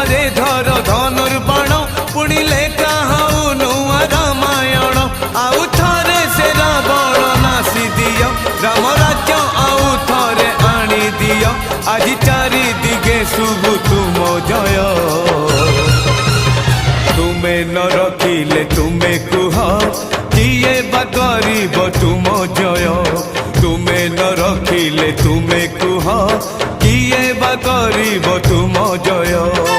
ଥରେ ଧର ଧନୁର୍ବାଣ ପୁଣିଲେ କାହାଉ ନୂଆ ରାମାୟଣ ଆଉ ଥରେ ସେ ରାବଣ ନାସି ଦିଅ ରାମ ରାଜ୍ୟ ଆଉ ଥରେ ଆଣି ଦିଅ ଆଜି ଚାରିଦିଗେ ଶୁଭୁ ତୁମ ଜୟ ତୁମେ ନ ରଖିଲେ ତୁମେ କୁହ କିଏ ବା କରିବ ତୁମ ଜୟ ତୁମେ ନ ରଖିଲେ ତୁମେ କୁହ କିଏ ବା କରିବ ତୁମ ଜୟ।